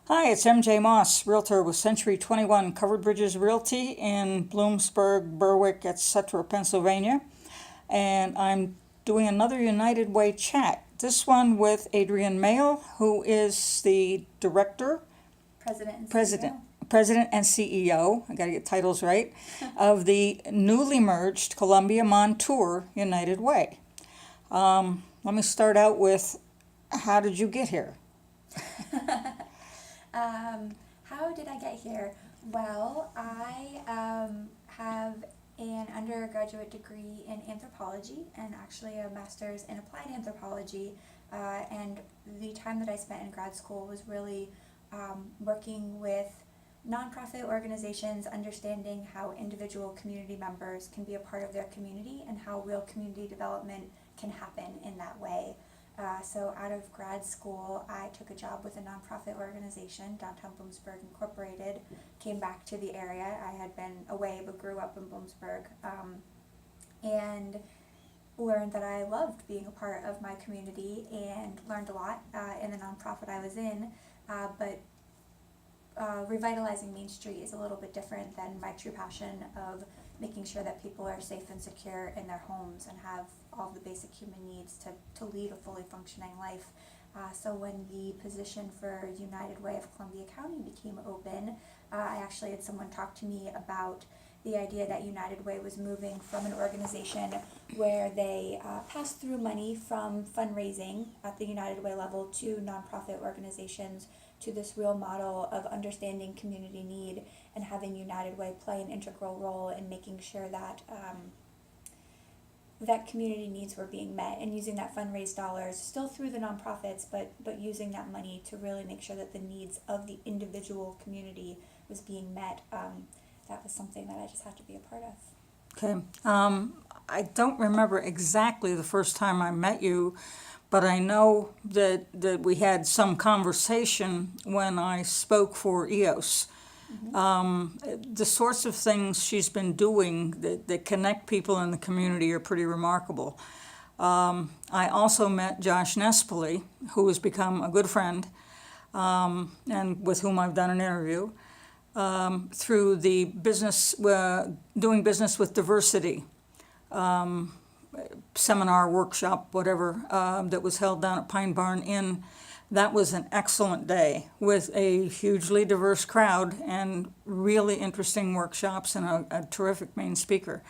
Hi, it's MJ Moss, Realtor with Century 21 Covered Bridges Realty in Bloomsburg, Berwick, etc., Pennsylvania. And I'm doing another United Way chat. This one with Adrienne Mael, who is the director, President and president, CEO. president and CEO, I gotta get titles right, of the newly merged Columbia Montour United Way. Let me start out with, how did you get here? How did I get here? Well, I have an undergraduate degree in anthropology and actually a master's in applied anthropology. And the time that I spent in grad school was really working with nonprofit organizations, understanding how individual community members can be a part of their community and how real community development can happen in that way. So out of grad school, I took a job with a nonprofit organization, Downtown Bloomsburg Incorporated, came back to the area. I had been away but grew up in Bloomsburg, and learned that I loved being a part of my community and learned a lot in the nonprofit I was in. But revitalizing Main Street is a little bit different than my true passion of making sure that people are safe and secure in their homes and have all the basic human needs to lead a fully functioning life. So when the position for United Way of Columbia County became open, I actually had someone talk to me about the idea that United Way was moving from an organization where they pass through money from fundraising at the United Way level to nonprofit organizations to this real model of understanding community need and having United Way play an integral role in making sure that that community needs were being met, and using that fundraised dollars still through the nonprofits, but using that money to really make sure that the needs of the individual community was being met. That was something that I just had to be a part of. Okay. I don't remember exactly the first time I met you, but I know that we had some conversation when I spoke for EOS. The sorts of things she's been doing that connect people in the community are pretty remarkable. I also met Josh Nespoli, who has become a good friend, and with whom I've done an interview, through the business, doing business with diversity seminar, workshop, whatever, that was held down at Pine Barn Inn. That was an excellent day with a hugely diverse crowd and really interesting workshops and a terrific main speaker.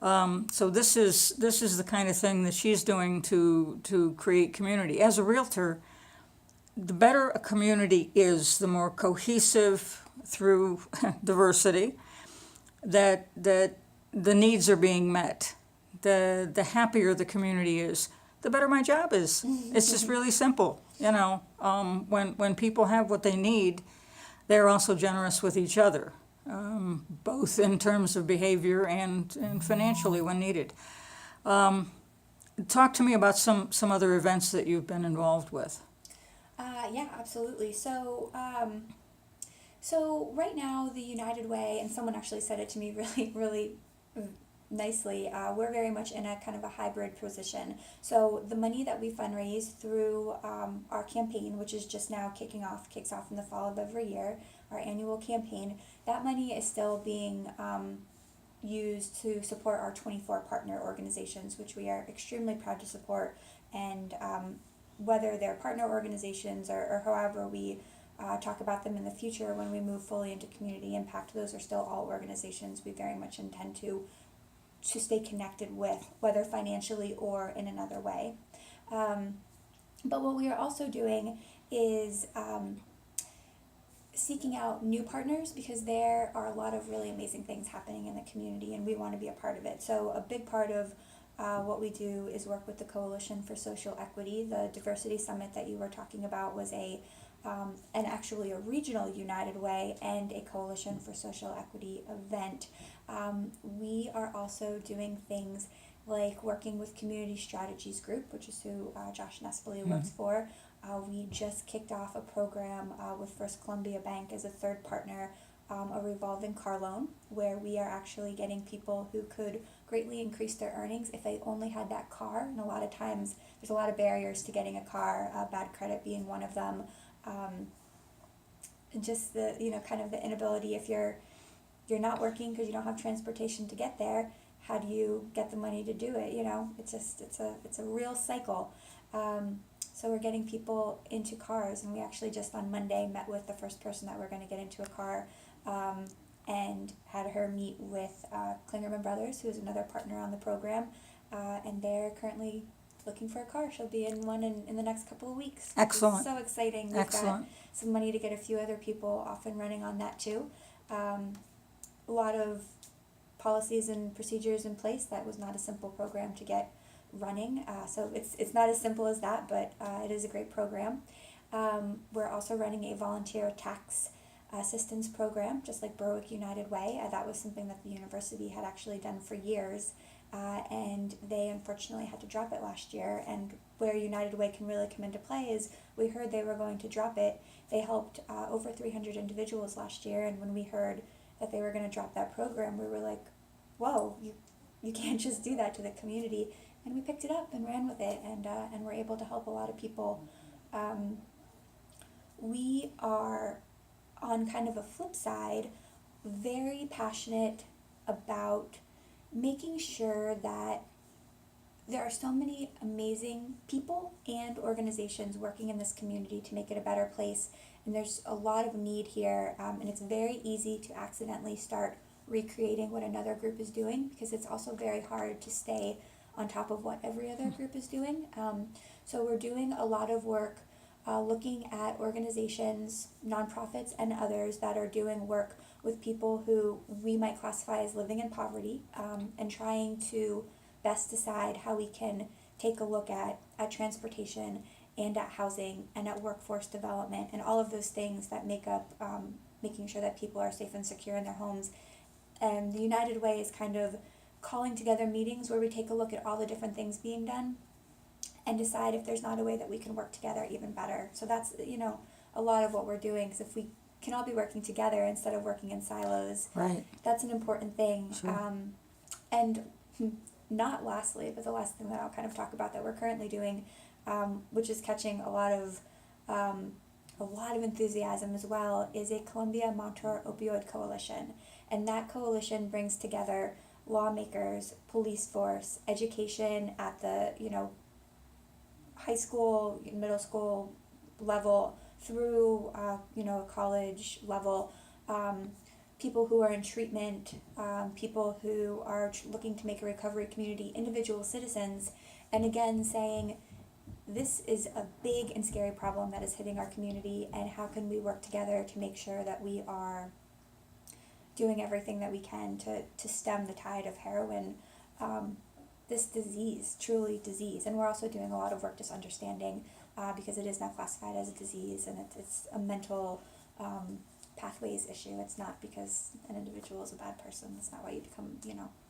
So this is the kind of thing that she's doing to create community. As a realtor, the better a community is, the more cohesive through diversity, that the needs are being met. The happier the community is, the better my job is. It's just really simple. When people have what they need, they're also generous with each other, both in terms of behavior and financially when needed. Talk to me about some other events that you've been involved with. Yeah, absolutely. So right now, the United Way, and someone actually said it to me really, really nicely, we're very much in a kind of a hybrid position. So the money that we fundraise through our campaign, which is just now kicks off in the fall of every year, our annual campaign, that money is still being used to support our 24 partner organizations, which we are extremely proud to support. And whether they're partner organizations or however we talk about them in the future when we move fully into community impact, those are still all organizations we very much intend to stay connected with, whether financially or in another way. But what we are also doing is seeking out new partners, because there are a lot of really amazing things happening in the community and we want to be a part of it. So a big part of what we do is work with the Coalition for Social Equity. The Diversity Summit that you were talking about was and actually a regional United Way and a Coalition for Social Equity event. We are also doing things like working with Community Strategies Group, which is who Josh Nespoli works for. We just kicked off a program with First Columbia Bank as a third partner, a revolving car loan, where we are actually getting people who could greatly increase their earnings if they only had that car. And a lot of times there's a lot of barriers to getting a car, bad credit being one of them. just the, kind of the inability, if you're not working because you don't have transportation to get there, how do you get the money to do it? It's a real cycle. So we're getting people into cars, and we actually just on Monday met with the first person that we're going to get into a car, and had her meet with Klingerman Brothers, who is another partner on the program, and they're currently looking for a car. She'll be in one in the next couple of weeks. Excellent. So exciting. We've Excellent. got some money to get a few other people off and running on that too. A lot of policies and procedures in place. That was not a simple program to get running. So it's not as simple as that, but it is a great program. We're also running a volunteer tax assistance program, just like Berwick United Way. That was something that the university had actually done for years, and they unfortunately had to drop it last year. And where United Way can really come into play is we heard they were going to drop it. They helped over 300 individuals last year, and when we heard that they were going to drop that program, we were like, whoa, you can't just do that to the community. And we picked it up and ran with it, and were able to help a lot of people. We are, on kind of a flip side, very passionate about making sure that there are so many amazing people and organizations working in this community to make it a better place, and there's a lot of need here, and it's very easy to accidentally start recreating what another group is doing, because it's also very hard to stay on top of what every other group is doing. So we're doing a lot of work looking at organizations, nonprofits, and others that are doing work with people who we might classify as living in poverty, and trying to best decide how we can take a look at transportation and at housing and at workforce development and all of those things that make up making sure that people are safe and secure in their homes. And the United Way is kind of calling together meetings where we take a look at all the different things being done and decide if there's not a way that we can work together even better. So that's, a lot of what we're doing, because if we can all be working together instead of working in silos, Right. that's an important thing. Sure. And not lastly, but the last thing that I'll kind of talk about that we're currently doing, which is catching a lot of enthusiasm as well, is a Columbia Montour Opioid Coalition. And that coalition brings together lawmakers, police force, education at the, high school, middle school level through, college level, people who are in treatment, people who are looking to make a recovery community, individual citizens, and again saying, this is a big and scary problem that is hitting our community, and how can we work together to make sure that we are doing everything that we can to stem the tide of heroin, this disease, truly disease. And we're also doing a lot of work just understanding, because it is now classified as a disease, and it's a mental pathways issue. It's not because an individual is a bad person. That's not why you become,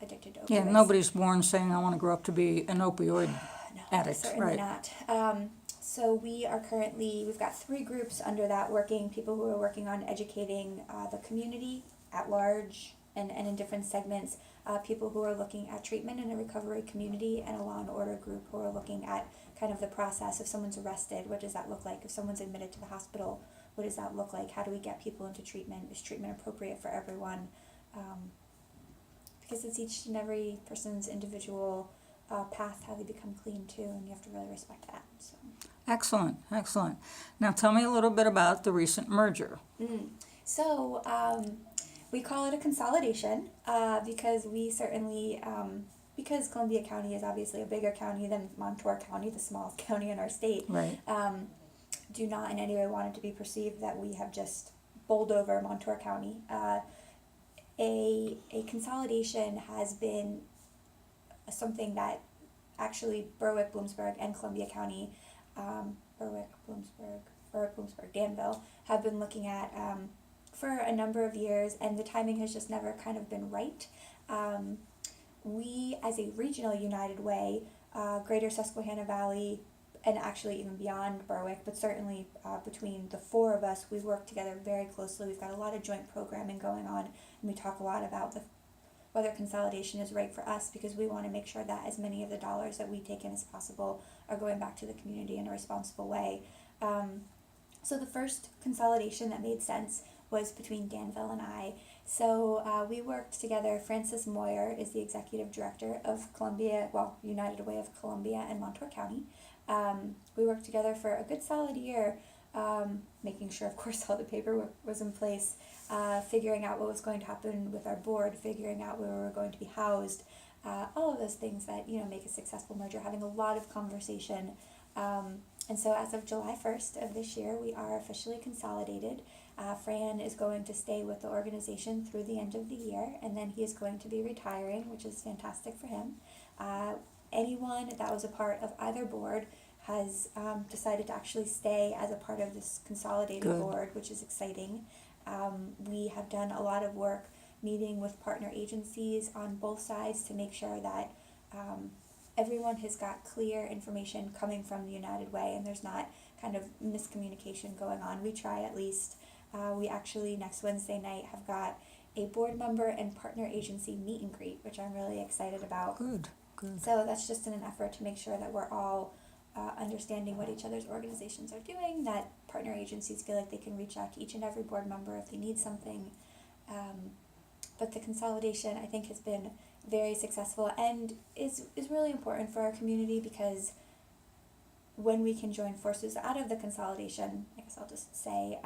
addicted to opioids. Yeah, nobody's born saying, I want to grow up to be an opioid No, addict, certainly right? not. So we've got 3 groups under that working, people who are working on educating the community at large and in different segments, people who are looking at treatment in a recovery community, and a law and order group who are looking at kind of the process. If someone's arrested, what does that look like? If someone's admitted to the hospital, what does that look like? How do we get people into treatment? Is treatment appropriate for everyone? Because it's each and every person's individual path, how they become clean too, and you have to really respect that. So. Excellent, excellent. Now tell me a little bit about the recent merger. So we call it a consolidation because we certainly, because Columbia County is obviously a bigger county than Montour County, the smallest county in our state, Right. Do not in any way want it to be perceived that we have just bowled over Montour County. A consolidation has been something that actually Berwick, Bloomsburg, and Columbia County, Berwick, Bloomsburg, Danville, have been looking at for a number of years, and the timing has just never kind of been right. We, as a regional United Way, Greater Susquehanna Valley, and actually even beyond Berwick, but certainly between the 4 of us, we work together very closely. We've got a lot of joint programming going on, and we talk a lot about whether consolidation is right for us, because we want to make sure that as many of the dollars that we take in as possible are going back to the community in a responsible way. So the first consolidation that made sense was between Danville and I. So we worked together. Francis Moyer is the executive director of United Way of Columbia and Montour County. We worked together for a good solid year, making sure, of course, all the paperwork was in place, figuring out what was going to happen with our board, figuring out where we were going to be housed, all of those things that, make a successful merger, having a lot of conversation. And so as of July 1st of this year, we are officially consolidated. Fran is going to stay with the organization through the end of the year, and then he is going to be retiring, which is fantastic for him. Anyone that was a part of either board has decided to actually stay as a part of this consolidated Good. board, which is exciting. We have done a lot of work meeting with partner agencies on both sides to make sure that everyone has got clear information coming from the United Way and there's not kind of miscommunication going on. We try at least. We actually next Wednesday night have got a board member and partner agency meet and greet, which I'm really excited about. Good. So that's just in an effort to make sure that we're all understanding what each other's organizations are doing, that partner agencies feel like they can reach out to each and every board member if they need something. But the consolidation, I think, has been very successful and is really important for our community, because when we can join forces out of the consolidation, I guess I'll just say,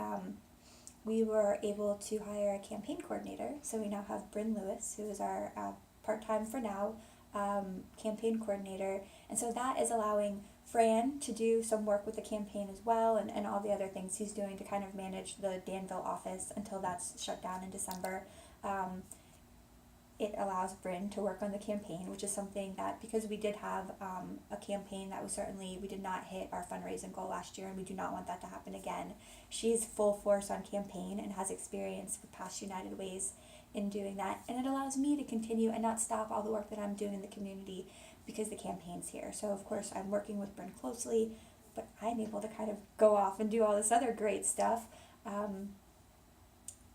we were able to hire a campaign coordinator. So we now have Bryn Lewis, who is our part-time for now campaign coordinator. And so that is allowing Fran to do some work with the campaign as well, and all the other things he's doing to kind of manage the Danville office until that's shut down in December. It allows Bryn to work on the campaign, which is something that, because we did have a campaign that was we did not hit our fundraising goal last year, and we do not want that to happen again. She's full force on campaign and has experience with past United Ways in doing that, and it allows me to continue and not stop all the work that I'm doing in the community because the campaign's here. So of course I'm working with Bryn closely, but I'm able to kind of go off and do all this other great stuff,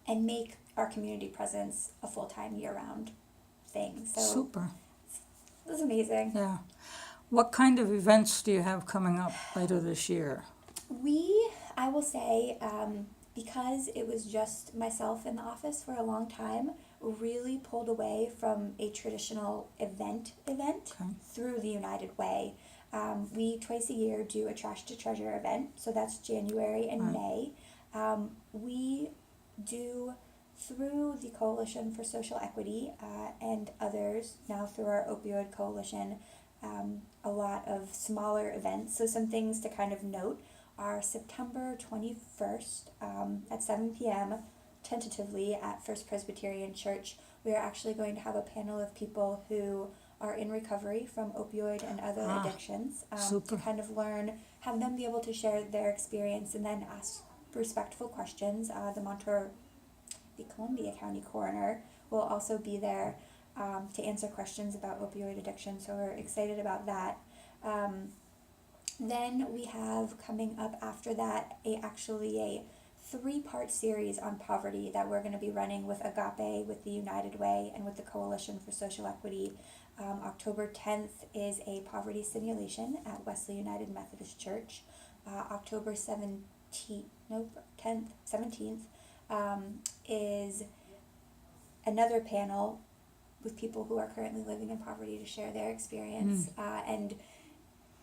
and make our community presence a full-time year-round thing. So Super. it was amazing. Yeah. What kind of events do you have coming up later this year? I will say, because it was just myself in the office for a long time, really pulled away from a traditional event Okay. through the United Way. We twice a year do a Trash to Treasure event, so that's January and Right. May. We do, through the Coalition for Social Equity and others, now through our Opioid Coalition, a lot of smaller events. So some things to kind of note are September 21st at 7 p.m. tentatively at First Presbyterian Church. We are actually going to have a panel of people who are in recovery from opioid and other addictions, super. to kind of learn, have them be able to share their experience and then ask respectful questions. The Columbia County Coroner will also be there to answer questions about opioid addiction, so we're excited about that. Then we have coming up after that a 3-part series on poverty that we're going to be running with Agape, with the United Way, and with the Coalition for Social Equity. October 10th is a poverty simulation at Wesley United Methodist Church. October 17th is another panel with people who are currently living in poverty to share their experience. And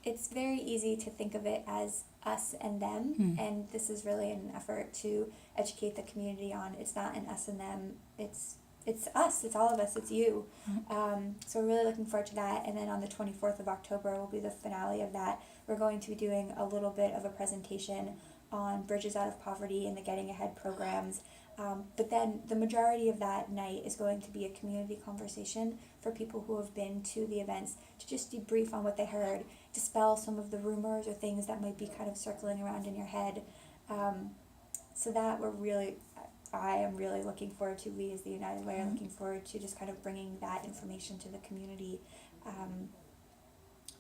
it's very easy to think of it as us and them, and this is really an effort to educate the community on it's not an us and them, it's us, it's all of us, it's you. So we're really looking forward to that. And then on the 24th of October will be the finale of that. We're going to be doing a little bit of a presentation on Bridges Out of Poverty and the Getting Ahead programs. But then the majority of that night is going to be a community conversation for people who have been to the events, to just debrief on what they heard, dispel some of the rumors or things that might be kind of circling around in your head. So that I am really looking forward to. We as the United Way are looking forward to just kind of bringing that information to the community.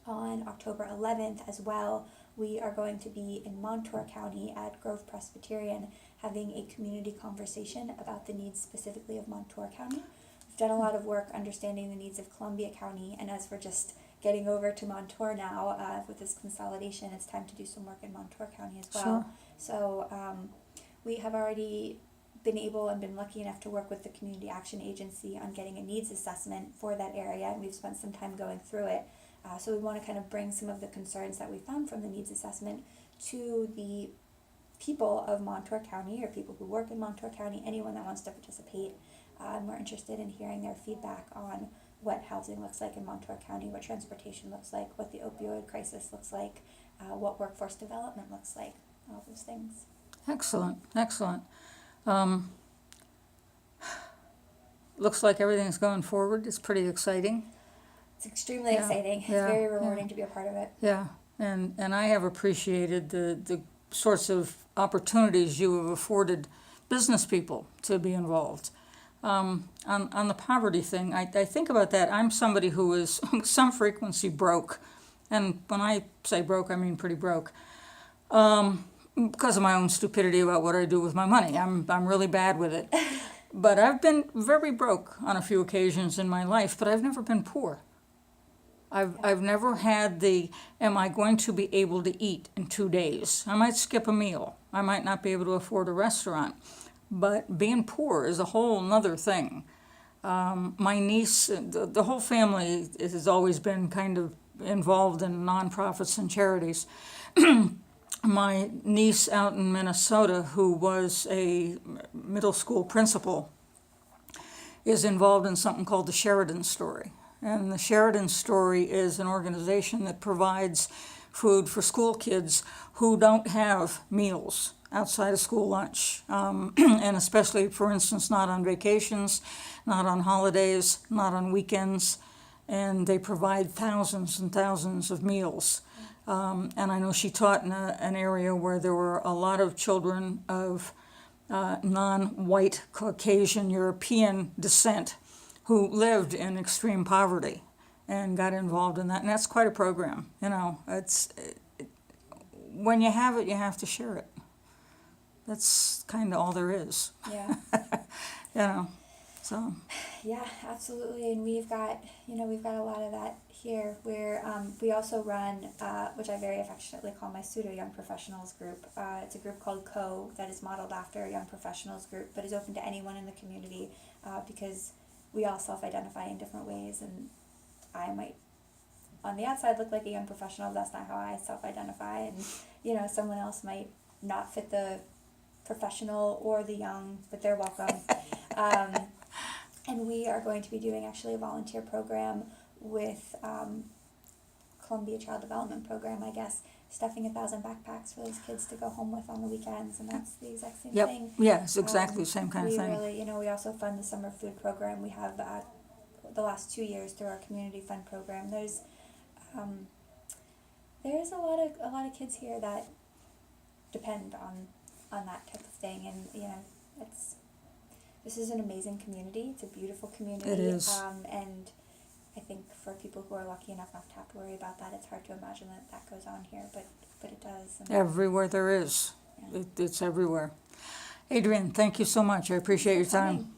On October 11th as well, we are going to be in Montour County at Grove Presbyterian having a community conversation about the needs specifically of Montour County. We've done a lot of work understanding the needs of Columbia County, and as we're just getting over to Montour now with this consolidation, it's time to do some work in Montour County as well. Sure. So we have already been able and been lucky enough to work with the Community Action Agency on getting a needs assessment for that area, and we've spent some time going through it. So we want to kind of bring some of the concerns that we found from the needs assessment to the people of Montour County, or people who work in Montour County, anyone that wants to participate. And we're interested in hearing their feedback on what housing looks like in Montour County, what transportation looks like, what the opioid crisis looks like, what workforce development looks like, all those things. Excellent, excellent. Looks like everything's going forward. It's pretty exciting. It's extremely Yeah, exciting. It's yeah, very rewarding to be a part of it. Yeah, and I have appreciated the sorts of opportunities you have afforded business people to be involved. On the poverty thing, I think about that. I'm somebody who is some frequency broke, and when I say broke, I mean pretty broke, because of my own stupidity about what I do with my money. I'm really bad with it. But I've been very broke on a few occasions in my life, but I've never been poor. I've never had the, am I going to be able to eat in 2 days? I might skip a meal. I might not be able to afford a restaurant. But being poor is a whole nother thing. My niece, the whole family has always been kind of involved in nonprofits and charities. My niece out in Minnesota, who was a middle school principal, is involved in something called the Sheridan Story. And the Sheridan Story is an organization that provides food for school kids who don't have meals outside of school lunch, and especially, for instance, not on vacations, not on holidays, not on weekends, and they provide thousands and thousands of meals. And I know she taught in an area where there were a lot of children of non-white Caucasian European descent who lived in extreme poverty and got involved in that. And that's quite a program. You know, when you have it, you have to share it. That's kind of all there is. Yeah. You know, so. Yeah, absolutely. And we've got a lot of that here, where we also run, which I very affectionately call my pseudo young professionals group. It's a group called CO that is modeled after a young professionals group, but is open to anyone in the community, because we all self-identify in different ways, and I might on the outside look like a young professional. That's not how I self-identify, and someone else might not fit the professional or the young, but they're welcome. And we are going to be doing actually a volunteer program with Columbia Child Development Program, I guess, stuffing 1,000 backpacks for those kids to go home with on the weekends, and that's the exact same Yep. thing. Yeah, it's exactly the same kind of We thing. really, we also fund the summer food program. We have the last 2 years through our community fund program. There's a lot of kids here that depend on that type of thing, and this is an amazing community. It's a beautiful community. It is. And I think for people who are lucky enough not to have to worry about that, it's hard to imagine that goes on here, but it does. And Everywhere there is. Yeah. It's everywhere. Adrienne, thank you so much. I appreciate your time. Coming.